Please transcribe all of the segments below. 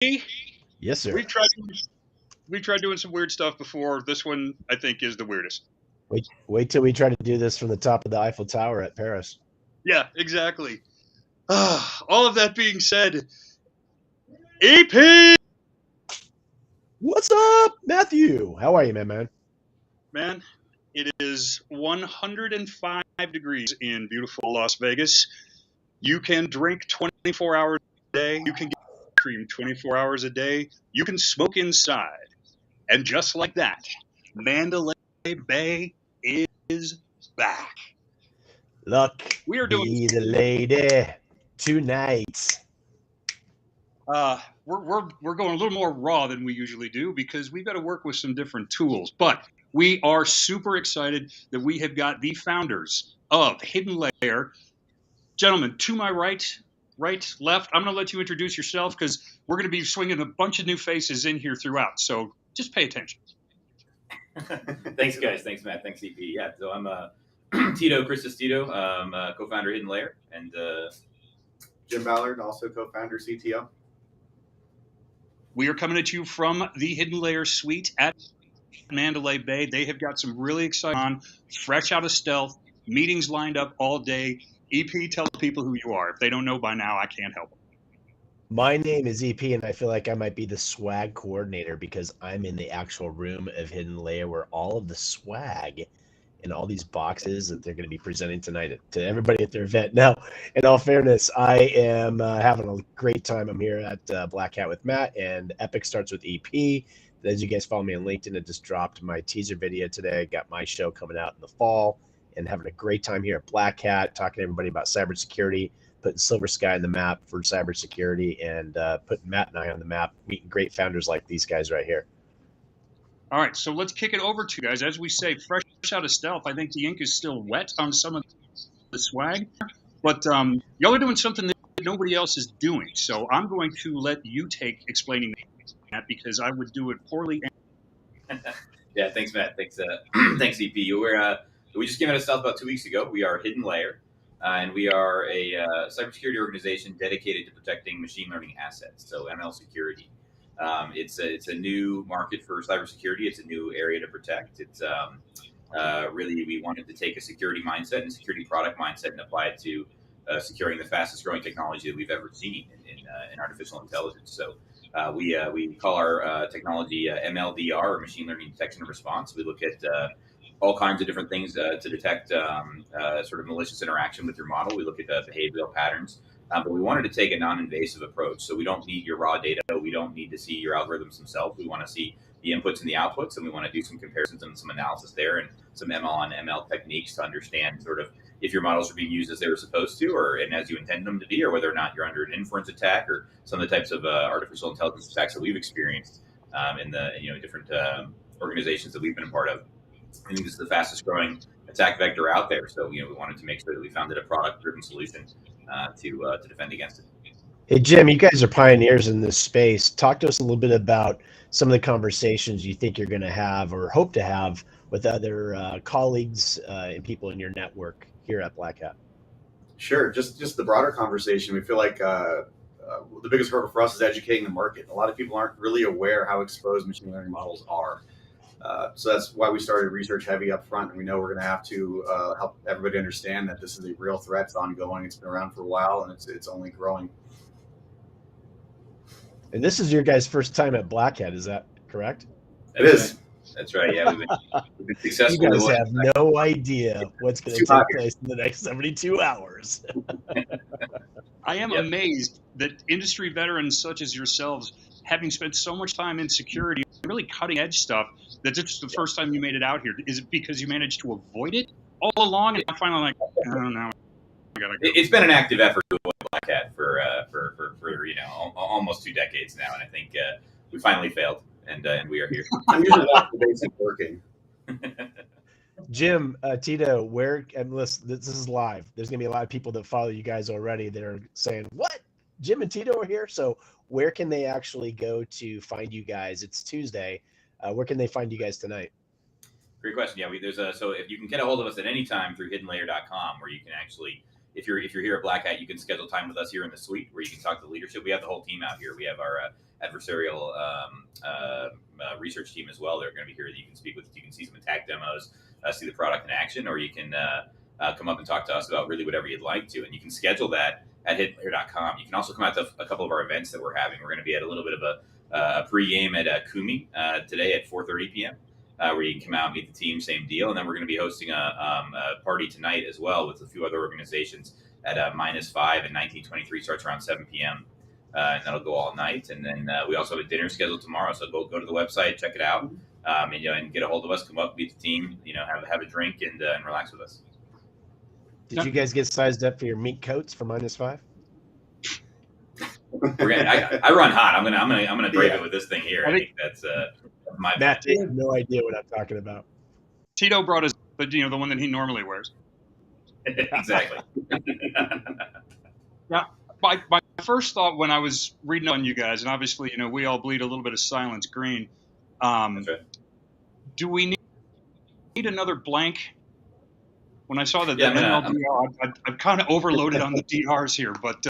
Yes, sir. We've tried doing some weird stuff before. This one, I think, is the weirdest. Wait till we try to do this from the top of the Eiffel Tower at Paris. Yeah, exactly. All of that being said, EP, What's up, Matthew? How are you, man? man, it is 105 degrees in beautiful Las Vegas. You can drink 24 hours a day. You can get ice cream 24 hours a day. You can smoke inside. And just like that, Mandalay Bay is back. Luck We are doing be the lady tonight. we're going a little more raw than we usually do because we've got to work with some different tools. But we are super excited that we have got the founders of Hidden Layer. Gentlemen, to my right, left, I'm going to let you introduce yourself because we're going to be swinging a bunch of new faces in here throughout. So just pay attention. Thanks, guys. Thanks, Matt. Thanks, EP. Yeah, so I'm Tito Christus Tito, co-founder of Hidden Layer, and Jim Ballard, also co-founder, CTO. We are coming at you from the Hidden Layer suite at Mandalay Bay. They have got some really exciting on, fresh out of stealth, meetings lined up all day. EP, tell people who you are. If they don't know by now, I can't help them. My name is EP, and I feel like I might be the swag coordinator because I'm in the actual room of Hidden Layer where all of the swag and all these boxes that they're going to be presenting tonight to everybody at their event. Now, in all fairness, I am having a great time. I'm here at Black Hat with Matt, and Epic starts with EP. As you guys follow me on LinkedIn, I just dropped my teaser video today. Got my show coming out in the fall, and having a great time here at Black Hat, talking to everybody about cybersecurity, putting Silver Sky on the map for cybersecurity, and putting Matt and I on the map, meeting great founders like these guys right here. All right, so let's kick it over to you guys. As we say, fresh out of stealth, I think the ink is still wet on some of the swag, but y'all are doing something that nobody else is doing. So I'm going to let you take explaining that because I would do it poorly. yeah, thanks, Matt. Thanks, thanks, EP. We just came out of stealth about 2 weeks ago. We are Hidden Layer, and we are a cybersecurity organization dedicated to protecting machine learning assets, so ML security. It's a new market for cybersecurity. It's a new area to protect. It's really, we wanted to take a security mindset and security product mindset and apply it to securing the fastest growing technology that we've ever seen in artificial intelligence. So we call our technology MLDR, or machine learning detection and response. We look at all kinds of different things to detect sort of malicious interaction with your model. We look at behavioral patterns. But we wanted to take a non-invasive approach. So we don't need your raw data. We don't need to see your algorithms themselves. We want to see the inputs and the outputs, and we want to do some comparisons and some analysis there and some ML on ML techniques to understand sort of if your models are being used as they were supposed to, or and as you intend them to be, or whether or not you're under an inference attack or some of the types of artificial intelligence attacks that we've experienced in the different organizations that we've been a part of. I think this is the fastest growing attack vector out there. So we wanted to make sure that we founded a product-driven solution to defend against it. Hey, Jim, you guys are pioneers in this space. Talk to us a little bit about some of the conversations you think you're going to have or hope to have with other colleagues and people in your network here at Black Hat. Sure. Just the broader conversation. We feel like the biggest hurdle for us is educating the market. A lot of people aren't really aware how exposed machine learning models are. So that's why we started research heavy up front. And we know we're going to have to help everybody understand that this is a real threat. It's ongoing. It's been around for a while, and it's only growing. And this is your guys' first time at Black Hat, is that correct? It is. That's right. Yeah, we've been successful. You guys have no idea what's going to take place in the next 72 hours. I am amazed that industry veterans such as yourselves, having spent so much time in security, really cutting edge stuff, that this is the first time you made it out here. Is it because you managed to avoid it all along? And I'm finally like, I don't know. It's been an active effort to avoid Black Hat for almost 2 decades now, and I think we finally failed, and we are here. I'm usually off the basic working. Jim, Tito, listen, this is live. There's going to be a lot of people that follow you guys already that are saying, what? Jim and Tito are here? So where can they actually go to find you guys? It's Tuesday. Where can they find you guys tonight? Great question. Yeah, so if you can get a hold of us at any time through hiddenlayer.com, where you can actually, if you're here at Black Hat, you can schedule time with us here in the suite where you can talk to the leadership. We have the whole team out here. We have our adversarial research team as well. They're going to be here that you can speak with. You can see some attack demos, see the product in action, or you can come up and talk to us about really whatever you'd like to. And you can schedule that at HiddenLayer.com. You can also come out to a couple of our events that we're having. We're going to be at a little bit of a pregame at Kumi today at 4:30 p.m. Where you can come out, meet the team, same deal. And then we're going to be hosting a party tonight as well with a few other organizations at -5 and 1923, starts around 7 p.m. And that'll go all night. And then we also have a dinner scheduled tomorrow. So go to the website, check it out, and get a hold of us. Come up, meet the team, have a drink and relax with us. Did you guys get sized up for your meat coats for -5? I run hot. I'm gonna break it with this thing here. I think that's my Matt. You have no idea what I'm talking about. Tito brought us the one that he normally wears. Exactly. Yeah. My first thought when I was reading on you guys, and obviously we all bleed a little bit of silence green. That's right. Do we need another blank? When I saw that MLDR, I've kind of overloaded on the DRs here, but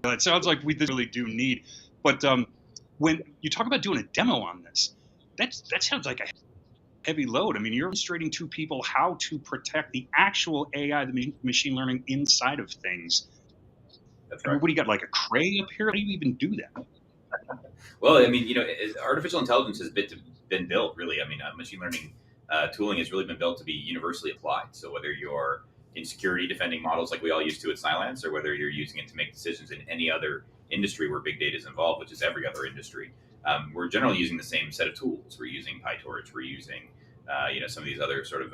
it sounds like we really do need. But when you talk about doing a demo on this, that sounds like a heavy load. I mean, you're illustrating to people how to protect the actual AI, the machine learning inside of things. That's right. What do you got, like a Cray up here? How do you even do that? Well, I mean, artificial intelligence has been built, really. I mean, machine learning tooling has really been built to be universally applied. So whether you're in security defending models like we all used to at Cylance, or whether you're using it to make decisions in any other industry where big data is involved, which is every other industry, we're generally using the same set of tools. We're using PyTorch. We're using some of these other sort of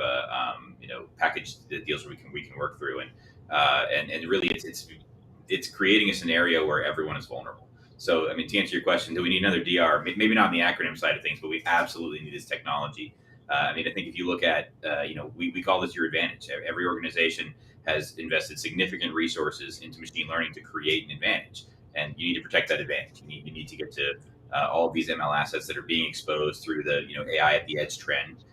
package deals where we can work through, and really it's creating a scenario where everyone is vulnerable. So, I mean, to answer your question, do we need another DR? Maybe not on the acronym side of things, but we absolutely need this technology. I mean, I think if you look at, we call this your advantage. Every organization has invested significant resources into machine learning to create an advantage, and you need to protect that advantage. You need to get to all of these ML assets that are being exposed through the AI at the edge trend.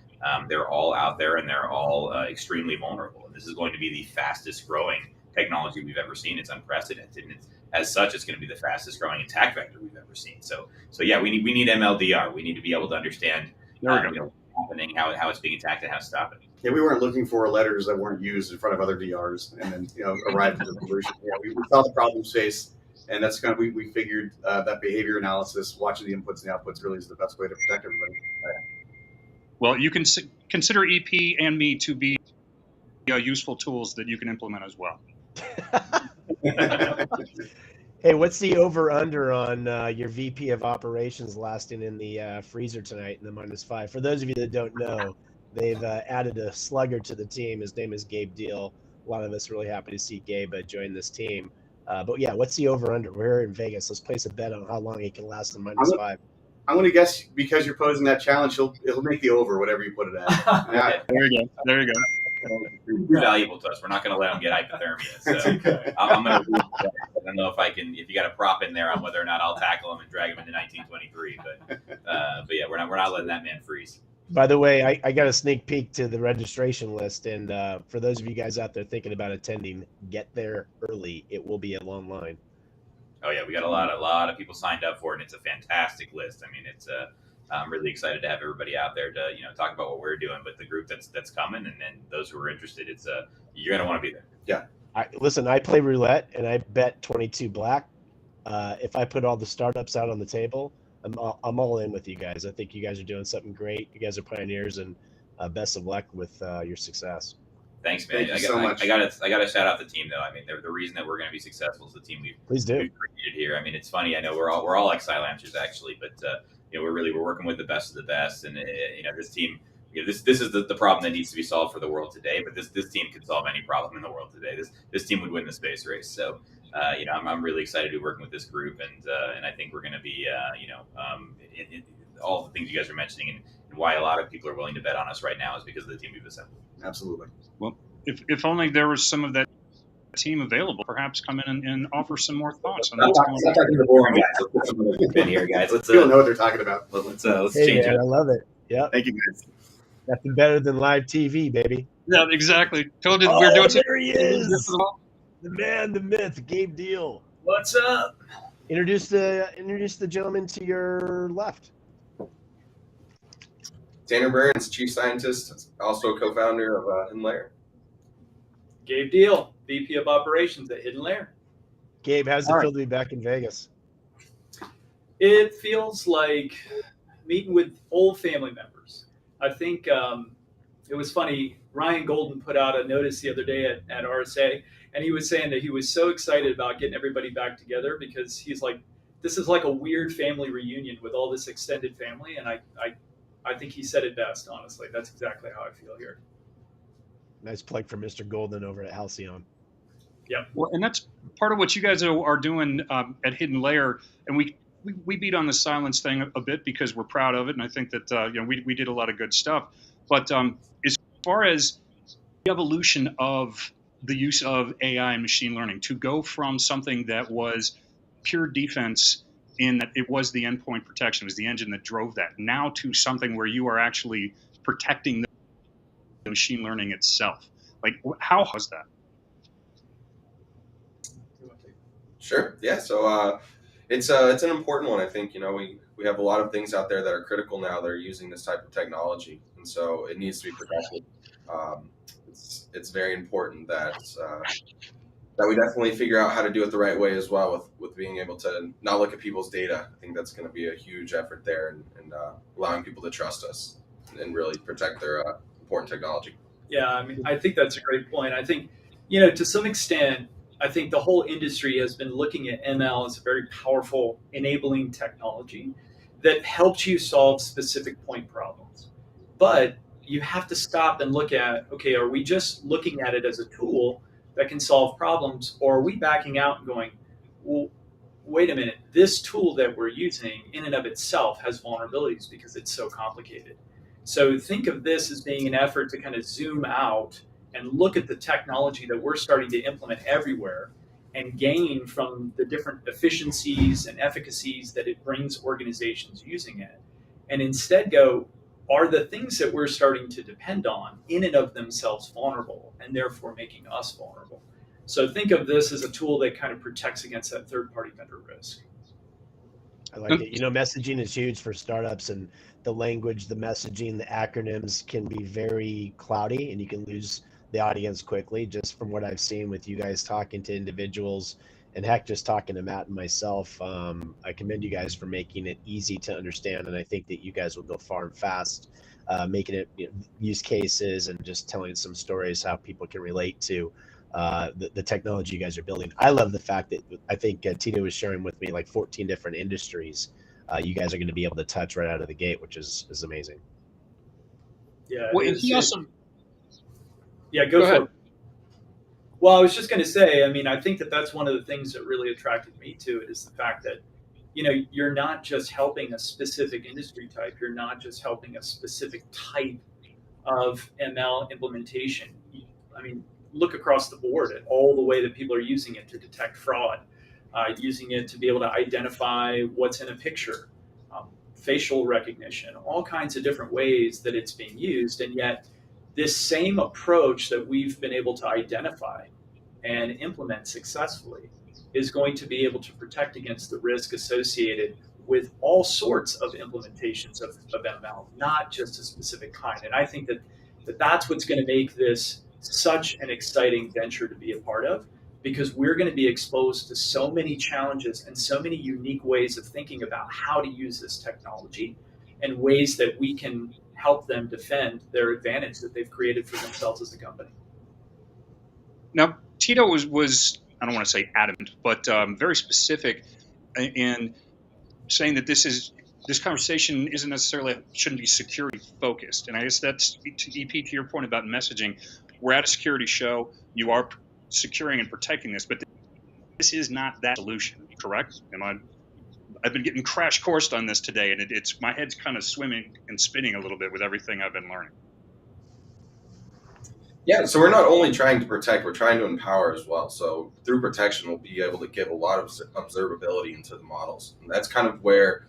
They're all out there, and they're all extremely vulnerable. And this is going to be the fastest growing technology we've ever seen. It's unprecedented, and as such, it's going to be the fastest growing attack vector we've ever seen. So yeah, we need MLDR. We need to be able to understand happening, how it's being attacked, and how to stop it. Yeah, we weren't looking for letters that weren't used in front of other DRs, and then arrived at the conclusion. Yeah, we saw the problem space, and that's kind of we figured that behavior analysis, watching the inputs and the outputs, really is the best way to protect everybody. Well, you can consider EP and me to be useful tools that you can implement as well. Hey, what's the over/under on your VP of operations lasting in the freezer tonight in the -5? For those of you that don't know, they've added a slugger to the team. His name is Gabe Deal. A lot of us are really happy to see Gabe join this team. But yeah, what's the over/under? We're in Vegas. Let's place a bet on how long he can last in -5. I'm going to guess, because you're posing that challenge, it'll make the over, whatever you put it at. Yeah. There you go. You're valuable to us. We're not going to let him get hypothermia. So okay. I'm going to. I don't know if you got a prop in there on whether or not I'll tackle him and drag him into 1923. But yeah, we're not letting that man freeze. By the way, I got a sneak peek to the registration list, and for those of you guys out there thinking about attending, get there early. It will be a long line. Oh yeah, we got a lot of people signed up for it, and it's a fantastic list. I mean, I'm really excited to have everybody out there to talk about what we're doing, but the group that's coming, and then those who are interested, you're gonna want to be there. Yeah. I play roulette, and I bet 22 black. If I put all the startups out on the table, I'm all in with you guys. I think you guys are doing something great. You guys are pioneers, and best of luck with your success. Thanks, man. Thank you so much. I got to shout out the team, though. I mean, the reason that we're going to be successful is the team we've created here. I mean, it's funny. I know we're all like Silancers actually, but we're working with the best of the best, and this team. This is the problem that needs to be solved for the world today. But this team can solve any problem in the world today. This team would win the space race. So I'm really excited to be working with this group, and I think we're going to be all the things you guys are mentioning, and why a lot of people are willing to bet on us right now is because of the team we've assembled. Absolutely. Well, if only there was some of that team available, perhaps come in and offer some more thoughts on what's going on. Stop talking to the boring guys. Let's put some of them in here, guys. People know what they're talking about. Let's hey, change man, it. I love it. Yeah. Thank you, guys. Nothing better than live TV, baby. Yeah, exactly. Told you we're doing there he is. The man, the myth, Gabe Deal. What's up? Introduce the gentleman to your left. Tanner Burns, Chief Scientist, also co-founder of HiddenLayer. Gabe Deal, VP of Operations at HiddenLayer. Gabe, how's it feel to be back in Vegas? It feels like meeting with old family members. I think it was funny. Ryan Golden put out a notice the other day at RSA, and he was saying that he was so excited about getting everybody back together because he's like, this is like a weird family reunion with all this extended family. And I think he said it best, honestly. That's exactly how I feel here. Nice plug for Mr. Golden over at Halcyon. Yeah. Well, and that's part of what you guys are doing at HiddenLayer. And we beat on the silence thing a bit because we're proud of it. And I think that, we did a lot of good stuff. But as far as the evolution of the use of AI and machine learning to go from something that was pure defense in that it was the endpoint protection, it was the engine that drove that, now to something where you are actually protecting the machine learning itself. Like, how was that? Sure. Yeah. So it's an important one. I think we have a lot of things out there that are critical now that are using this type of technology, and so it needs to be protected. It's very important that we definitely figure out how to do it the right way as well, with being able to not look at people's data. I think that's going to be a huge effort there, and allowing people to trust us and really protect their important technology. Yeah, I mean, I think that's a great point. I think, to some extent, I think the whole industry has been looking at ML as a very powerful enabling technology that helps you solve specific point problems. But you have to stop and look at, okay, are we just looking at it as a tool that can solve problems, or are we backing out and going, well, wait a minute, this tool that we're using in and of itself has vulnerabilities because it's so complicated. So think of this as being an effort to kind of zoom out and look at the technology that we're starting to implement everywhere and gain from the different efficiencies and efficacies that it brings organizations using it. And instead go, are the things that we're starting to depend on in and of themselves vulnerable and therefore making us vulnerable? So think of this as a tool that kind of protects against that third-party vendor risk. I like it. Messaging is huge for startups, and the language, the messaging, the acronyms can be very cloudy, and you can lose the audience quickly. Just from what I've seen with you guys talking to individuals, and heck, just talking to Matt and myself, I commend you guys for making it easy to understand, and I think that you guys will go far and fast, making it use cases and just telling some stories how people can relate to the technology you guys are building. I love the fact that I think Tito was sharing with me like 14 different industries you guys are going to be able to touch right out of the gate, which is amazing. Yeah. Well, he also. Yeah, go for it. Well, I was just going to say, I mean, I think that that's one of the things that really attracted me to it is the fact that, you're not just helping a specific industry type. You're not just helping a specific type of ML implementation. I mean, look across the board at all the way that people are using it to detect fraud, using it to be able to identify what's in a picture, facial recognition, all kinds of different ways that it's being used. And yet this same approach that we've been able to identify and implement successfully is going to be able to protect against the risk associated with all sorts of implementations of ML, not just a specific kind. And I think that that's what's going to make this such an exciting venture to be a part of, because we're going to be exposed to so many challenges and so many unique ways of thinking about how to use this technology and ways that we can help them defend their advantage that they've created for themselves as a company. Now, Tito was I don't want to say adamant, but very specific in saying that this conversation isn't necessarily, shouldn't be security focused. And I guess that's, EP, to your point about messaging, we're at a security show, you are securing and protecting this, but this is not that solution, correct? I've been getting crash coursed on this today, and it's my head's kind of swimming and spinning a little bit with everything I've been learning. Yeah, so we're not only trying to protect, we're trying to empower as well. So through protection, we'll be able to give a lot of observability into the models. And that's kind of where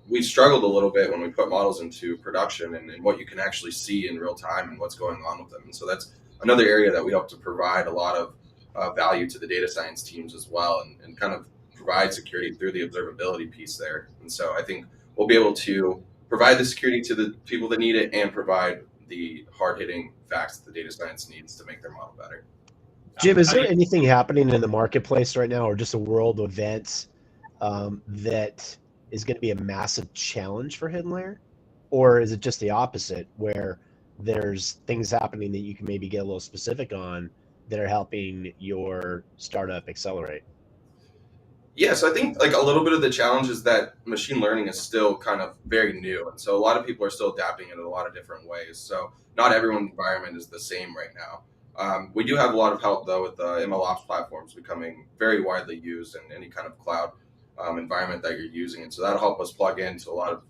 we struggled a little bit when we put models into production and what you can actually see in real time and what's going on with them. And so that's another area that we hope to provide a lot of value to the data science teams as well, and kind of provide security through the observability piece there. And so I think we'll be able to provide the security to the people that need it and provide the hard-hitting facts that the data science needs to make their model better. Jim, is there anything happening in the marketplace right now, or just a world event that is going to be a massive challenge for HiddenLayer? Or is it just the opposite, where there's things happening that you can maybe get a little specific on that are helping your startup accelerate? Yes, I think like a little bit of the challenge is that machine learning is still kind of very new. And so a lot of people are still adapting it in a lot of different ways. So not everyone's environment is the same right now. We do have a lot of help, though, with MLOps platforms becoming very widely used in any kind of cloud environment that you're using. And so that'll help us plug into a lot of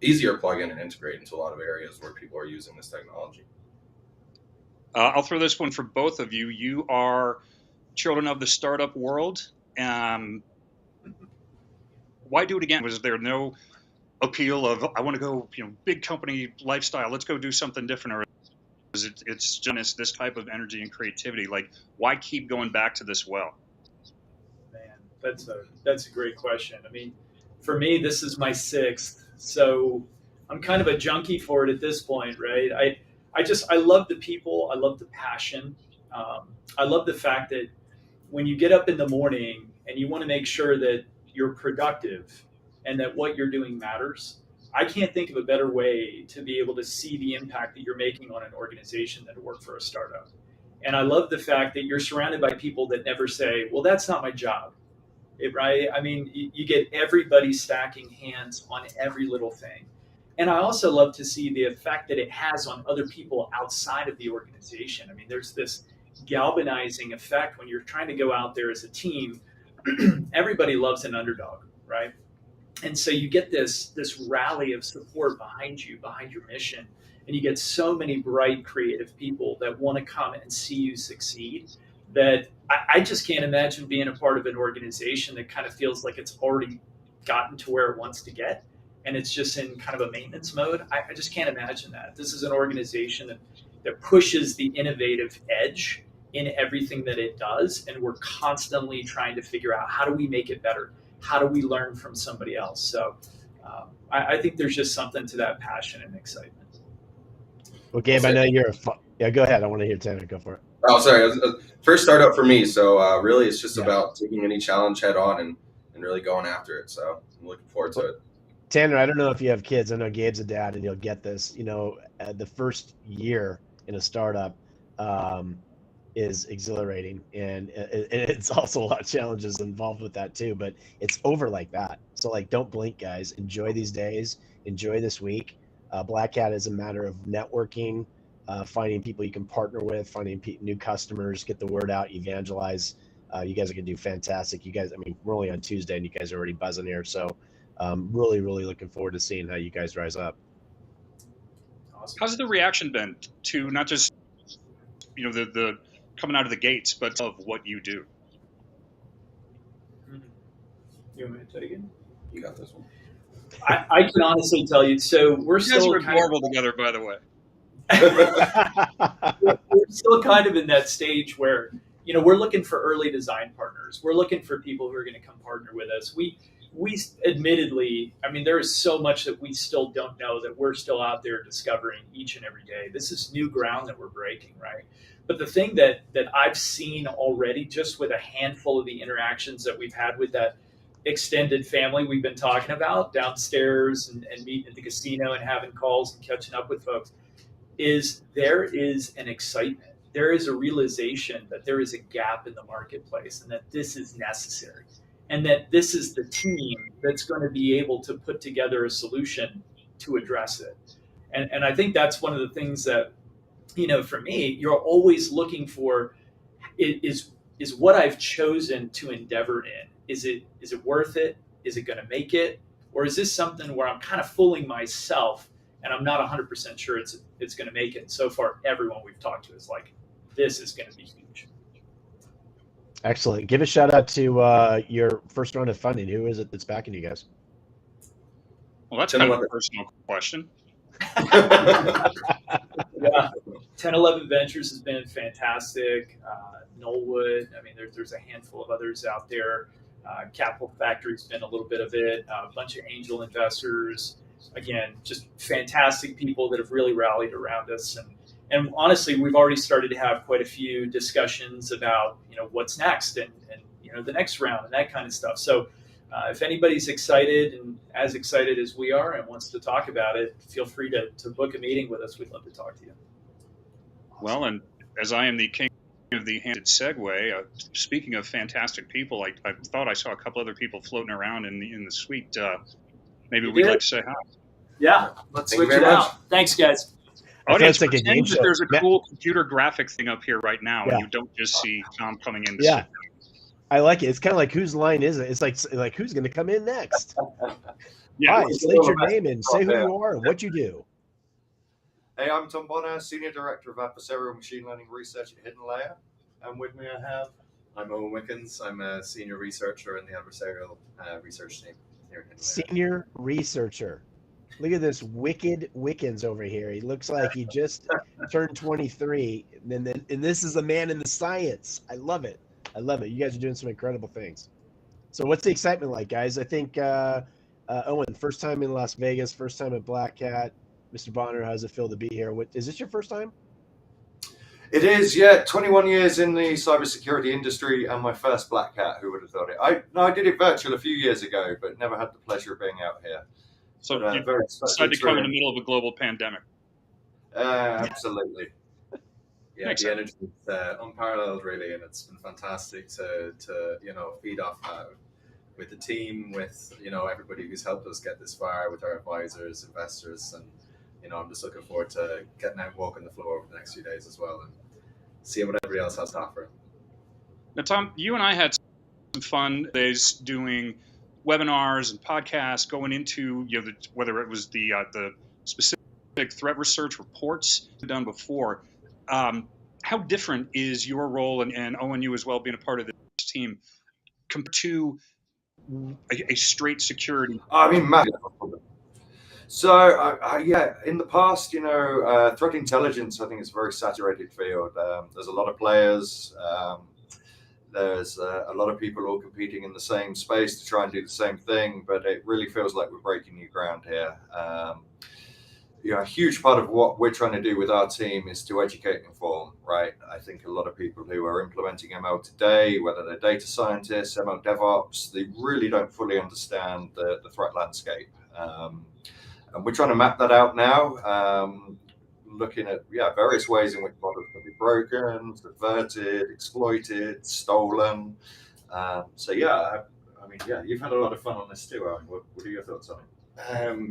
easier plug in and integrate into a lot of areas where people are using this technology. I'll throw this one for both of you. You are children of the startup world. Why do it again? Was there no appeal of, I want to go, big company lifestyle, let's go do something different? Or is it's just this type of energy and creativity? Like, why keep going back to this well? Man, that's a great question. I mean, for me, this is my 6th, so I'm kind of a junkie for it at this point, right? I love the people. I love the passion. I love the fact that when you get up in the morning and you want to make sure that you're productive and that what you're doing matters, I can't think of a better way to be able to see the impact that you're making on an organization than to work for a startup. And I love the fact that you're surrounded by people that never say, well, that's not my job, right? I mean, you get everybody stacking hands on every little thing. And I also love to see the effect that it has on other people outside of the organization. I mean, there's this galvanizing effect when you're trying to go out there as a team. Everybody loves an underdog, right? And so you get this rally of support behind you, behind your mission, and you get so many bright, creative people that want to come and see you succeed, that I just can't imagine being a part of an organization that kind of feels like it's already gotten to where it wants to get, and it's just in kind of a maintenance mode. I just can't imagine that. This is an organization that pushes the innovative edge in everything that it does, and we're constantly trying to figure out, how do we make it better? How do we learn from somebody else? So I think there's just something to that passion and excitement. Well, Gabe, I know you're yeah, go ahead. I want to hear Tanner. Go for it. Oh, sorry. First startup for me. So really it's just about taking any challenge head on and really going after it. So I'm looking forward to it. Tanner, I don't know if you have kids. I know Gabe's a dad and he'll get this. The first year in a startup is exhilarating, and it's also a lot of challenges involved with that too, but it's over like that. So like, don't blink, guys. Enjoy these days, enjoy this week. Black Hat is a matter of networking, finding people you can partner with, finding new customers, get the word out, evangelize. You guys are gonna do fantastic. You guys, I mean, we're only on Tuesday and you guys are already buzzing here, so really looking forward to seeing how you guys rise up. Awesome. How's the reaction been to not just the coming out of the gates, but of what you do? You want me to take it? You got this one. I can honestly tell you. So we're You guys still are adorable together, by the way. we're still kind of in that stage where we're looking for early design partners. We're looking for people who are going to come partner with us. We admittedly, I mean, there is so much that we still don't know, that we're still out there discovering each and every day. This is new ground that we're breaking, right? But the thing that I've seen already, just with a handful of the interactions that we've had with that extended family we've been talking about downstairs and meeting at the casino and having calls and catching up with folks, is there is an excitement. There is a realization that there is a gap in the marketplace and that this is necessary, and that this is the team that's going to be able to put together a solution to address it. And I think that's one of the things that, for me, you're always looking for, is what I've chosen to endeavor in. Is it worth it? Is it going to make it? Or is this something where I'm kind of fooling myself and I'm not 100% sure it's going to make it? And so far, everyone we've talked to is like, this is going to be huge. Excellent. Give a shout out to your first round of funding. Who is it that's backing you guys? Well, that's kind of a personal question. Yeah, 1011 Ventures has been fantastic. Knollwood, I mean, there's a handful of others out there. Capital Factory's been a little bit of it. A bunch of angel investors. Again, just fantastic people that have really rallied around us. And honestly, we've already started to have quite a few discussions about, what's next and the next round and that kind of stuff. So if anybody's excited and as excited as we are and wants to talk about it, feel free to book a meeting with us. We'd love to talk to you. Well, and as I am the king of the handed segue, speaking of fantastic people, I thought I saw a couple other people floating around in the suite. Maybe we'd like to say hi. Yeah, let's Thank you switch it very out. much. Thanks, guys. Audience, it's like a game pretend that show. there's a cool computer graphic thing up here right now, Yeah. and you don't just see Tom coming in. Yeah, I like it. It's kind of like whose line is it? It's like who's going to come in next? Yeah. Hi, slate your name and say who you are and what you do. Hey, I'm Tom Bonner, Senior Director of Adversarial Machine Learning Research at HiddenLayer. And with me I have... I'm Owen Wickens. I'm a Senior Researcher in the Adversarial Research team here at HiddenLayer. Senior Researcher. Look at this wicked Wickens over here. He looks like he just turned 23. And this is a man in the science. I love it. I love it. You guys are doing some incredible things. So what's the excitement like, guys? I think, Owen, first time in Las Vegas, first time at Black Cat. Mr. Bonner, how does it feel to be here? Is this your first time? It is, yeah. 21 years in the cybersecurity industry and my first Black Hat. Who would have thought it? I did it virtual a few years ago, but never had the pleasure of being out here. So But, you very decided to come in the excited. middle of a global pandemic. Absolutely. Yeah, Makes the sense. energy is unparalleled, really, and it's been fantastic to feed off that with the team, with everybody who's helped us get this far, with our advisors, investors, and I'm just looking forward to getting out and walking the floor over the next few days as well and seeing what everybody else has to offer. Now, Tom, you and I had some fun days doing webinars and podcasts, going into whether it was the specific threat research reports we've done before. How different is your role, and Owen, you as well, being a part of this team, compared to a straight security? I mean, massive. So, yeah, in the past, threat intelligence, I think it's a very saturated field. There's a lot of players. There's a lot of people all competing in the same space to try and do the same thing, but it really feels like we're breaking new ground here. A huge part of what we're trying to do with our team is to educate and inform, right? I think a lot of people who are implementing ML today, whether they're data scientists, ML DevOps, they really don't fully understand the threat landscape. And we're trying to map that out now, looking at various ways in which models can be broken, subverted, exploited, stolen. So yeah, I mean, you've had a lot of fun on this too, Aaron. What are your thoughts on it?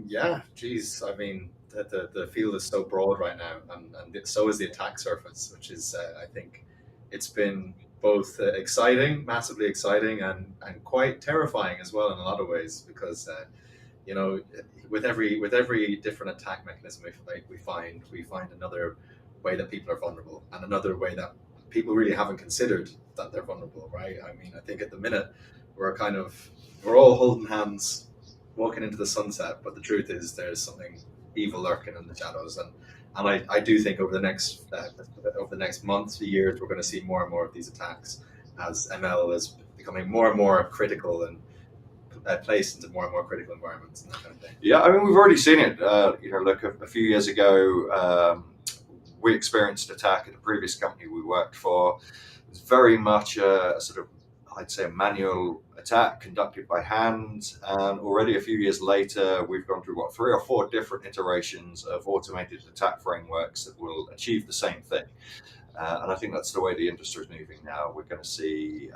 Yeah, geez, I mean, the field is so broad right now, and so is the attack surface, which is, I think, it's been both exciting, massively exciting, and quite terrifying as well in a lot of ways, because with every different attack mechanism we find another way that people are vulnerable, and another way that people really haven't considered that they're vulnerable, right? I mean, I think at the minute we're all holding hands, walking into the sunset, but the truth is there's something evil lurking in the shadows, and I do think over the next months, years, we're going to see more and more of these attacks as ML is becoming more and more critical and placed into more and more critical environments and that kind of thing. Yeah, I mean, we've already seen it. Look, a few years ago, we experienced an attack at a previous company we worked for. It was very much a sort of, I'd say, a manual attack conducted by hand. And already a few years later, we've gone through 3 or 4 different iterations of automated attack frameworks that will achieve the same thing. And I think that's the way the industry is moving now. We're going to see,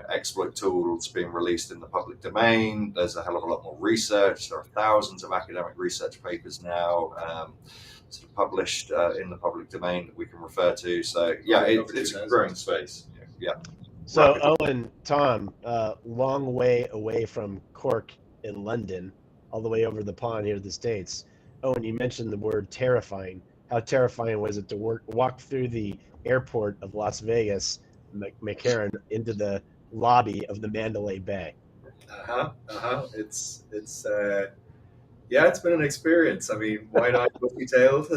exploit tools being released in the public domain. There's a hell of a lot more research. There are thousands of academic research papers now sort of published in the public domain that we can refer to. So yeah, it's a growing space. Yeah. So Owen, Tom, long way away from Cork in London, all the way over the pond here to the States. Owen, you mentioned the word terrifying. How terrifying was it to walk through the airport of Las Vegas, McCarran, into the lobby of the Mandalay Bay? It's been an experience. I mean, why not bushy-tailed?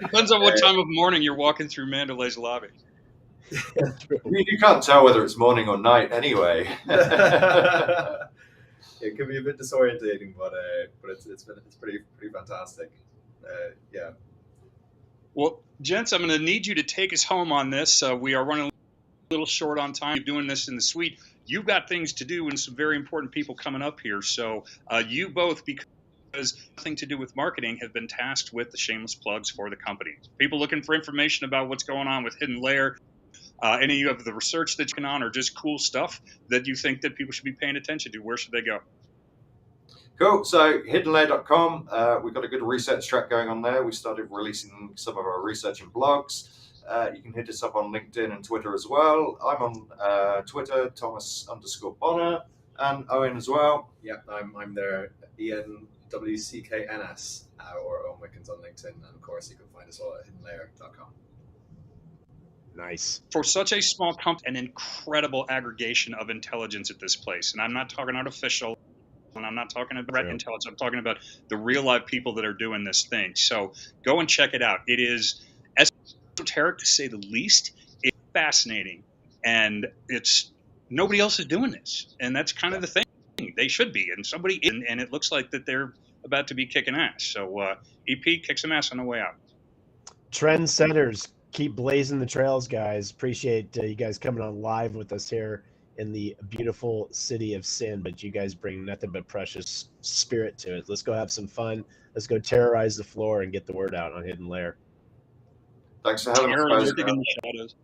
Depends on what time of morning you're walking through Mandalay's lobby. You can't tell whether it's morning or night anyway. It can be a bit disorientating, but it's pretty fantastic. Yeah. Well, gents, I'm going to need you to take us home on this. We are running a little short on time doing this in the suite. You've got things to do and some very important people coming up here. So you both, because nothing to do with marketing, have been tasked with the shameless plugs for the company. People looking for information about what's going on with HiddenLayer, any of the research that's going on, or just cool stuff that you think that people should be paying attention to, where should they go? Cool. So HiddenLayer.com, we've got a good research track going on there. We started releasing some of our research and blogs. You can hit us up on LinkedIn and Twitter as well. I'm on Twitter, Thomas_Bonner, and Owen as well. Yeah, I'm there, Ian WCKNS, or Owen Wickens on LinkedIn, and of course you can find us all at HiddenLayer.com. Nice. For such a small company, an incredible aggregation of intelligence at this place, and I'm not talking artificial. And I'm not talking about intelligence. I'm talking about the real life people that are doing this thing. So go and check it out. It is esoteric to say the least. It's fascinating, and it's nobody else is doing this, and that's kind of the thing. They should be, and somebody in, and it looks like that they're about to be kicking ass. So EP, kick some ass on the way out. Trendsetters, keep blazing the trails, guys. Appreciate you guys coming on live with us here in the beautiful city of sin, but you guys bring nothing but precious spirit to it. Let's go have some fun. Let's go terrorize the floor and get the word out on HiddenLayer. Thanks for having us, guys. In the shadows.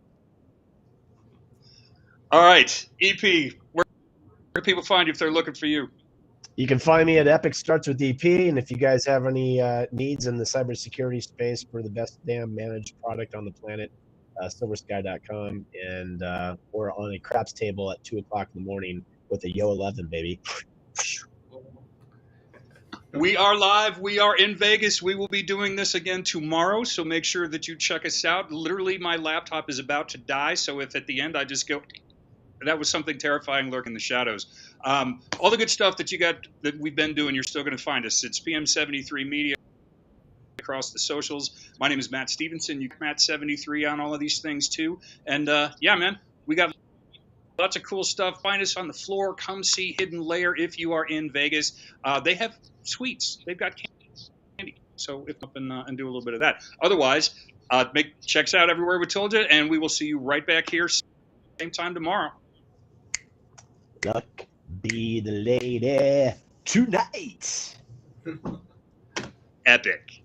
All right, EP, where do people find you if they're looking for you? You can find me at Epic Starts with EP, and if you guys have any needs in the cybersecurity space for the best damn managed product on the planet, silversky.com, and we're on a craps table at 2 o'clock in the morning with a Yo 11, baby. We are live. We are in Vegas. We will be doing this again tomorrow, so make sure that you check us out. Literally, my laptop is about to die, so if at the end I just go, that was something terrifying lurking in the shadows. All the good stuff that you got that we've been doing, you're still going to find us. It's PM73 Media across the socials. My name is Matt Stevenson. You can Matt73 on all of these things too. And yeah, man, we got lots of cool stuff. Find us on the floor. Come see HiddenLayer if you are in Vegas. They have sweets. They've got candy. So if up and do a little bit of that. Otherwise, checks out everywhere we told you, and we will see you right back here same time tomorrow. Luck be the lady tonight. Epic.